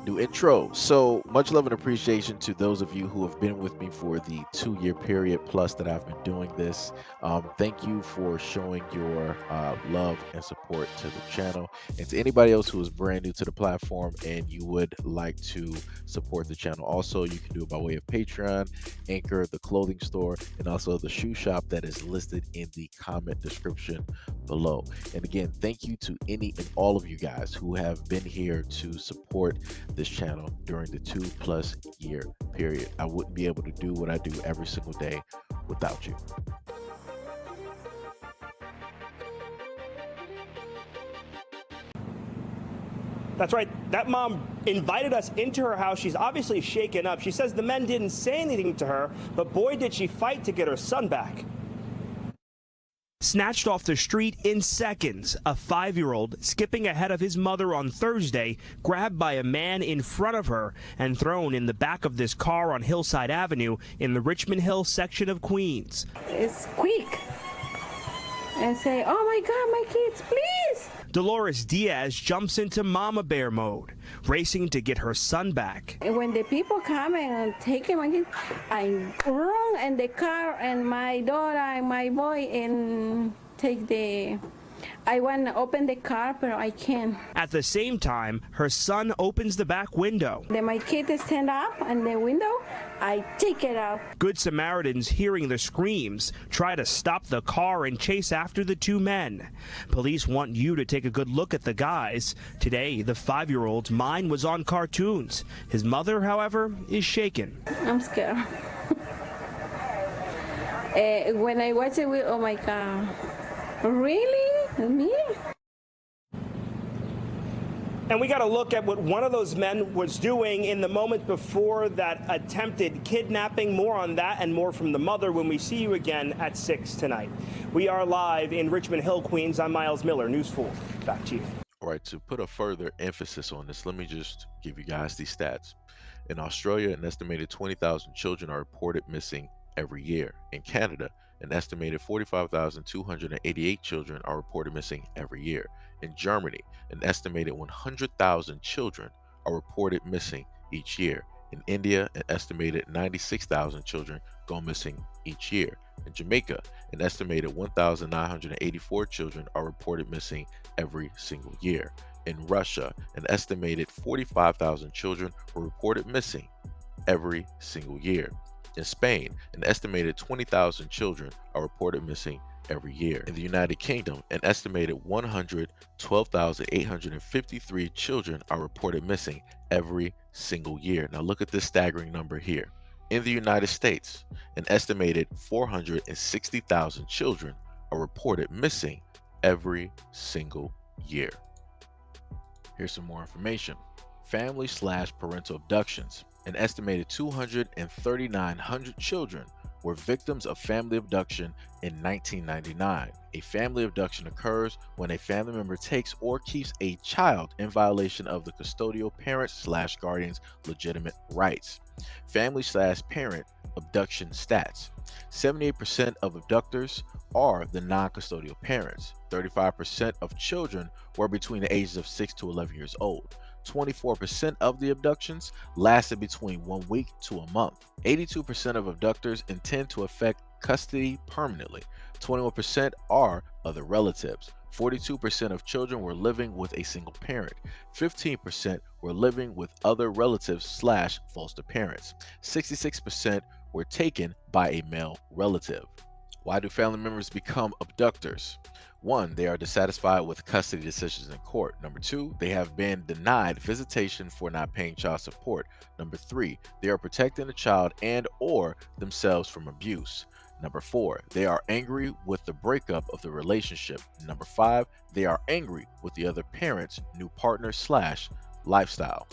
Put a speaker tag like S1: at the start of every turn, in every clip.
S1: New intro. So much love and appreciation to those of you who have been with me for the 2 year period plus that I've been doing this. Thank you for showing your love and support to the channel. And to anybody else who is brand new to the platform and you would like to support the channel, also you can do it by way of Patreon, Anchor, the clothing store, and also the shoe shop that is listed in the comment description below. And again, thank you to any and all of you guys who have been here to support this channel during the 2+ year period. I wouldn't be able to do what I do every single day without you.
S2: That's right. That mom invited us into her house. She's obviously shaken up. She says the men didn't say anything to her, but boy, did she fight to get her son back. Snatched off the street in seconds, a 5-year-old skipping ahead of his mother on Thursday, grabbed by a man in front of her and thrown in the back of this car on Hillside Avenue in the Richmond Hill section of Queens.
S3: It's quick. And say, oh my God, my kids, please.
S2: Dolores Diaz jumps into mama bear mode, racing to get her son back.
S3: And when the people come and take him, I run in the car and my daughter and my boy and take the... I want to open the car, but I can't.
S2: At the same time, her son opens the back window.
S3: Then my kid stand up on the window. I take it out.
S2: Good Samaritans, hearing the screams, try to stop the car and chase after the two men. Police want you to take a good look at the guys. Today, the 5-year-old's mind was on cartoons. His mother, however, is shaken.
S3: I'm scared. When I watch it, oh my God. Really? Me?
S2: And we got to look at what one of those men was doing in the moment before that attempted kidnapping. More on that and more from the mother when we see you again at 6 tonight. We are live in Richmond Hill, Queens. I'm Miles Miller, News 4. Back to you.
S1: All right, to put a further emphasis on this, let me just give you guys these stats. In Australia, an estimated 20,000 children are reported missing every year. In Canada, an estimated 45,288 children are reported missing every year. In Germany, an estimated 100,000 children are reported missing each year. In India, an estimated 96,000 children go missing each year. In Jamaica, an estimated 1,984 children are reported missing every single year. In Russia, an estimated 45,000 children were reported missing every single year. In Spain, an estimated 20,000 children are reported missing every year. In the United Kingdom, an estimated 112,853 children are reported missing every single year. Now look at this staggering number here. In the United States, an estimated 460,000 children are reported missing every single year. Here's some more information. Family/parental abductions. An estimated 2,3,900 children were victims of family abduction in 1999. A family abduction occurs when a family member takes or keeps a child in violation of the custodial parent/guardian's legitimate rights. Family/parent abduction stats. 78% of abductors are the non-custodial parents. 35% of children were between the ages of 6 to 11 years old. 24% of the abductions lasted between 1 week to a month. 82% of abductors intend to affect custody permanently. 21% are other relatives. 42% of children were living with a single parent. 15% were living with other relatives/foster parents. 66% were taken by a male relative. Why do family members become abductors? 1, they are dissatisfied with custody decisions in court. 2, they have been denied visitation for not paying child support. 3, they are protecting the child and or themselves from abuse. 4, they are angry with the breakup of the relationship. 5, they are angry with the other parent's new partner/lifestyle.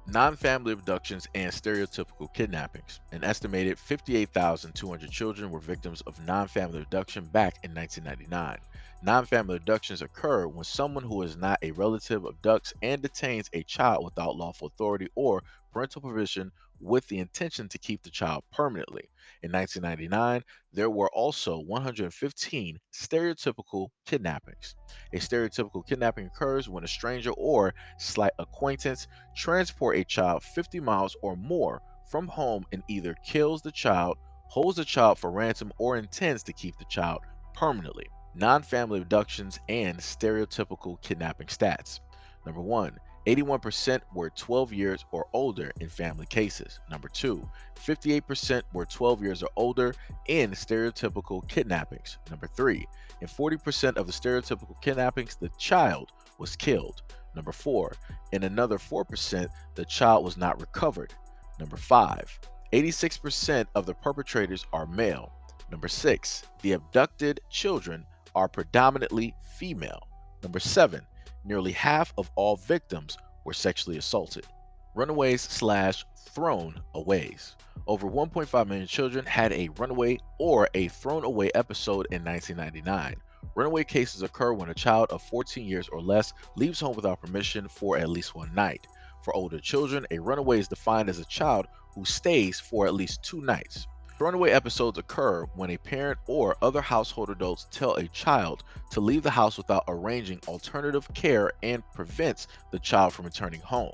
S1: Non-family abductions and stereotypical kidnappings. An estimated 58,200 children were victims of non-family abduction back in 1999. Non-family abductions occur when someone who is not a relative abducts and detains a child without lawful authority or parental permission with the intention to keep the child permanently. In 1999, there were also 115 stereotypical kidnappings. A stereotypical kidnapping occurs when a stranger or slight acquaintance transport a child 50 miles or more from home and either kills the child, holds the child for ransom, or intends to keep the child permanently. Non-family abductions and stereotypical kidnapping stats. Number one, 81% were 12 years or older in family cases. Number two, 58% were 12 years or older in stereotypical kidnappings. Number three, in 40% of the stereotypical kidnappings, the child was killed. Number four, in another 4%, the child was not recovered. Number five, 86% of the perpetrators are male. Number six, the abducted children are predominantly female. Number seven, nearly half of all victims were sexually assaulted. Runaways slash thrown aways. Over 1.5 million children had a runaway or a thrown away episode in 1999. Runaway cases occur when a child of 14 years or less leaves home without permission for at least one night. For older children, a runaway is defined as a child who stays for at least 2 nights. Runaway episodes occur when a parent or other household adults tell a child to leave the house without arranging alternative care and prevents the child from returning home.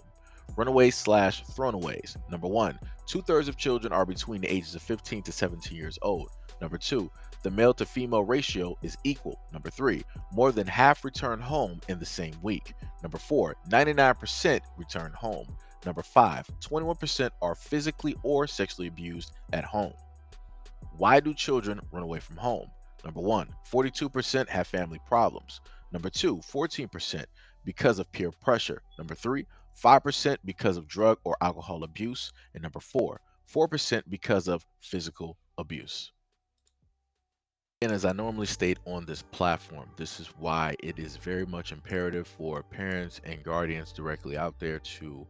S1: Runaways slash throwaways. Number one, 2/3 of children are between the ages of 15 to 17 years old. Number two, the male to female ratio is equal. Number three, more than half return home in the same week. Number four, 99% return home. Number five, 21% are physically or sexually abused at home. Why do children run away from home? Number one, 42% have family problems. Number two, 14% because of peer pressure. Number three, 5% because of drug or alcohol abuse. And number four, 4% because of physical abuse. And as I normally state on this platform, this is why it is very much imperative for parents and guardians directly out there to,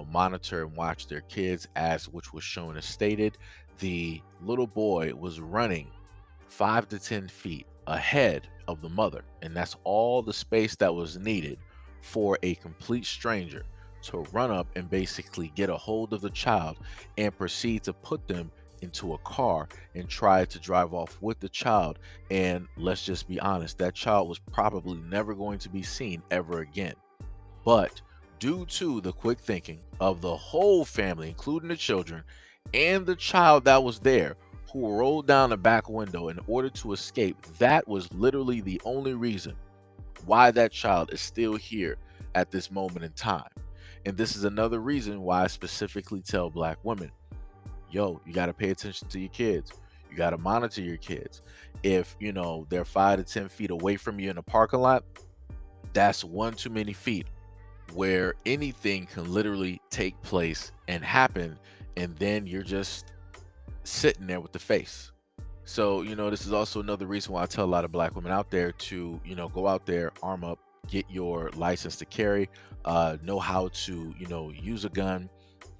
S1: monitor and watch their kids, as which was shown as stated. The little boy was running 5 to 10 feet ahead of the mother, and that's all the space that was needed for a complete stranger to run up and basically get a hold of the child and proceed to put them into a car and try to drive off with the child. And let's just be honest, that child was probably never going to be seen ever again. But due to the quick thinking of the whole family, including the children and the child that was there, who rolled down the back window in order to escape, that was literally the only reason why that child is still here at this moment in time. And this is another reason why I specifically tell black women, yo, you got to pay attention to your kids. You got to monitor your kids. If, they're 5 to 10 feet away from you in a parking lot, that's one too many feet where anything can literally take place and happen. And then you're just sitting there with the face. So, this is also another reason why I tell a lot of black women out there to, go out there, arm up, get your license to carry, know how to, use a gun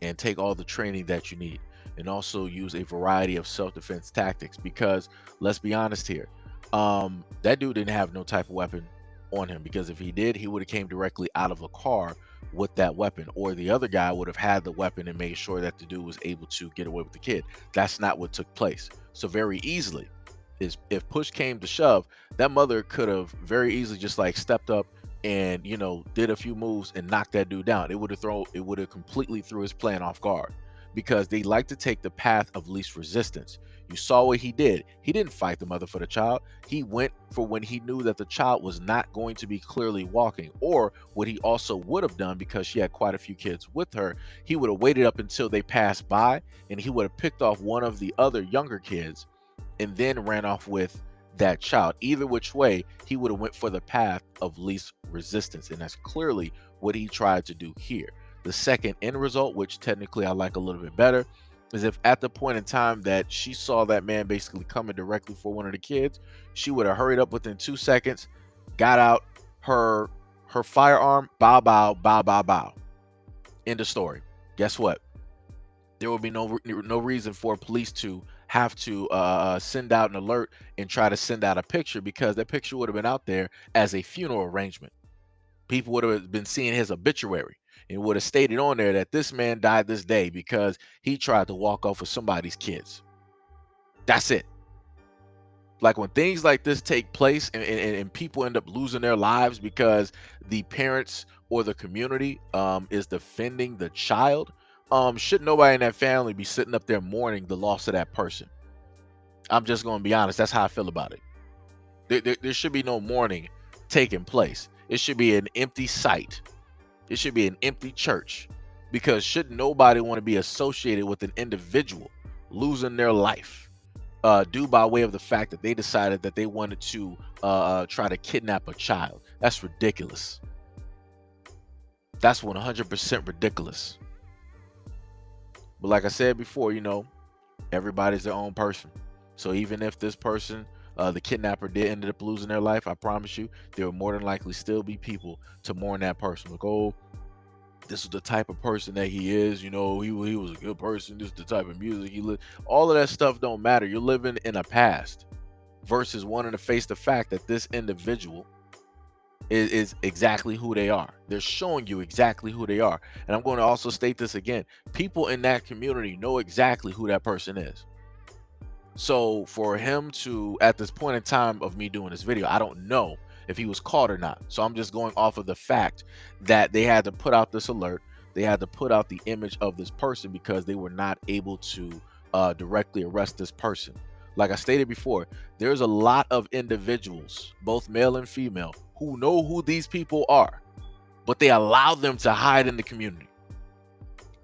S1: and take all the training that you need, and also use a variety of self-defense tactics, because let's be honest here, that dude didn't have no type of weapon on him, because if he did, he would have came directly out of the car with that weapon, or the other guy would have had the weapon and made sure that the dude was able to get away with the kid. That's not what took place. So very easily, is if push came to shove, that mother could have very easily just like stepped up and did a few moves and knocked that dude down. It would have completely threw his plan off guard, because they like to take the path of least resistance. You saw what he did. He didn't fight the mother for the child. He went for when he knew that the child was not going to be clearly walking, or what he also would have done, because she had quite a few kids with her, he would have waited up until they passed by, and he would have picked off one of the other younger kids and then ran off with that child. Either which way, he would have went for the path of least resistance, and that's clearly what he tried to do here. The second end result, which technically I like a little bit better, is if at the point in time that she saw that man basically coming directly for one of the kids, she would have hurried up within 2 seconds, got out her firearm, bow, bow, bow, bow, bow. End of story. Guess what? There will be no reason for police to have to send out an alert and try to send out a picture, because that picture would have been out there as a funeral arrangement. People would have been seeing his obituary and would have stated on there that this man died this day because he tried to walk off with somebody's kids. That's it. Like, when things like this take place and people end up losing their lives because the parents or the community is defending the child, should nobody in that family be sitting up there mourning the loss of that person? I'm just going to be honest. That's how I feel about it. There should be no mourning taking place. It should be an empty site. It should be an empty church, because should nobody want to be associated with an individual losing their life due by way of the fact that they decided that they wanted to try to kidnap a child? That's ridiculous. That's 100% ridiculous. But like I said before, everybody's their own person. So even if this person, the kidnapper, did end up losing their life, I promise you, there will more than likely still be people to mourn that person. Like, oh, this is the type of person that he is. He was a good person. This is the type of music he lived. All of that stuff don't matter. You're living in a past versus wanting to face the fact that this individual is exactly who they are. They're showing you exactly who they are. And I'm going to also state this again. People in that community know exactly who that person is. So for him to, at this point in time of me doing this video, I don't know if he was caught or not. So I'm just going off of the fact that they had to put out this alert. They had to put out the image of this person because they were not able to directly arrest this person. Like I stated before, there's a lot of individuals, both male and female, who know who these people are, but they allow them to hide in the community.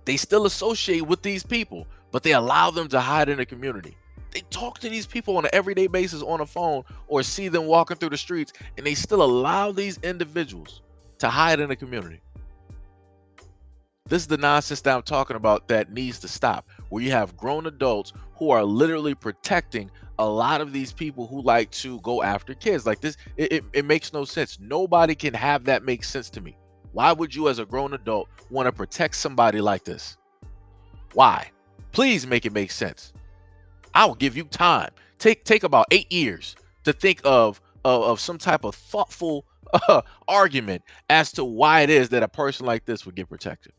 S1: They still associate with these people, but they allow them to hide in the community. They talk to these people on an everyday basis on a phone or see them walking through the streets, and they still allow these individuals to hide in the community. This is the nonsense that I'm talking about that needs to stop, where you have grown adults who are literally protecting a lot of these people who like to go after kids. Like this, it makes no sense. Nobody can have that make sense to me. Why would you as a grown adult want to protect somebody like this? Why? Please make it make sense. I'll give you time. Take about 8 years to think of some type of thoughtful argument as to why it is that a person like this would get protected.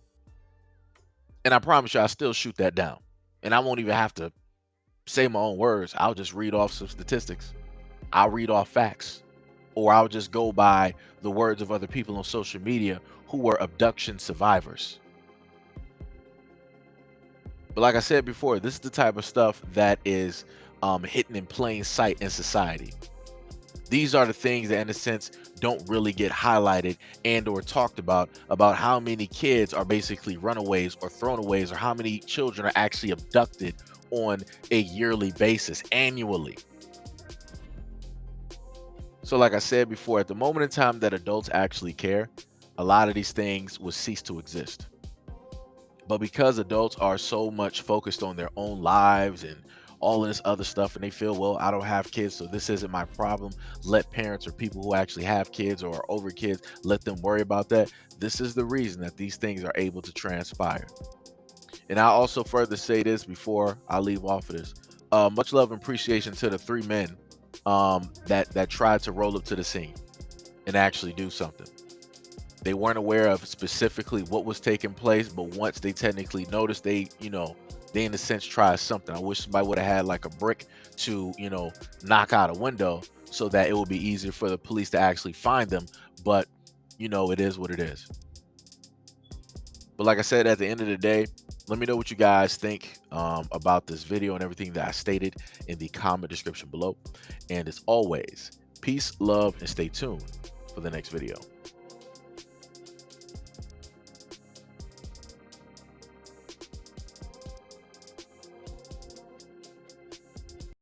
S1: And I promise you, I'll still shoot that down. And I won't even have to say my own words. I'll just read off some statistics. I'll read off facts. Or I'll just go by the words of other people on social media who were abduction survivors. But like I said before, this is the type of stuff that is hidden in plain sight in society. These are the things that, in a sense, don't really get highlighted and or talked about how many kids are basically runaways or throwaways, or how many children are actually abducted on a yearly basis, annually. So like I said before, at the moment in time that adults actually care, a lot of these things will cease to exist. But because adults are so much focused on their own lives and all of this other stuff, and they feel, well, I don't have kids, so this isn't my problem. Let parents or people who actually have kids or are over kids, let them worry about that. This is the reason that these things are able to transpire. And I also further say this before I leave off of this. Much love and appreciation to the 3 men that tried to roll up to the scene and actually do something. They weren't aware of specifically what was taking place, but once they technically noticed, they in a sense tried something. I wish somebody would have had like a brick to, knock out a window so that it would be easier for the police to actually find them. But, it is what it is. But like I said, at the end of the day, let me know what you guys think about this video and everything that I stated in the comment description below. And as always, peace, love, and stay tuned for the next video.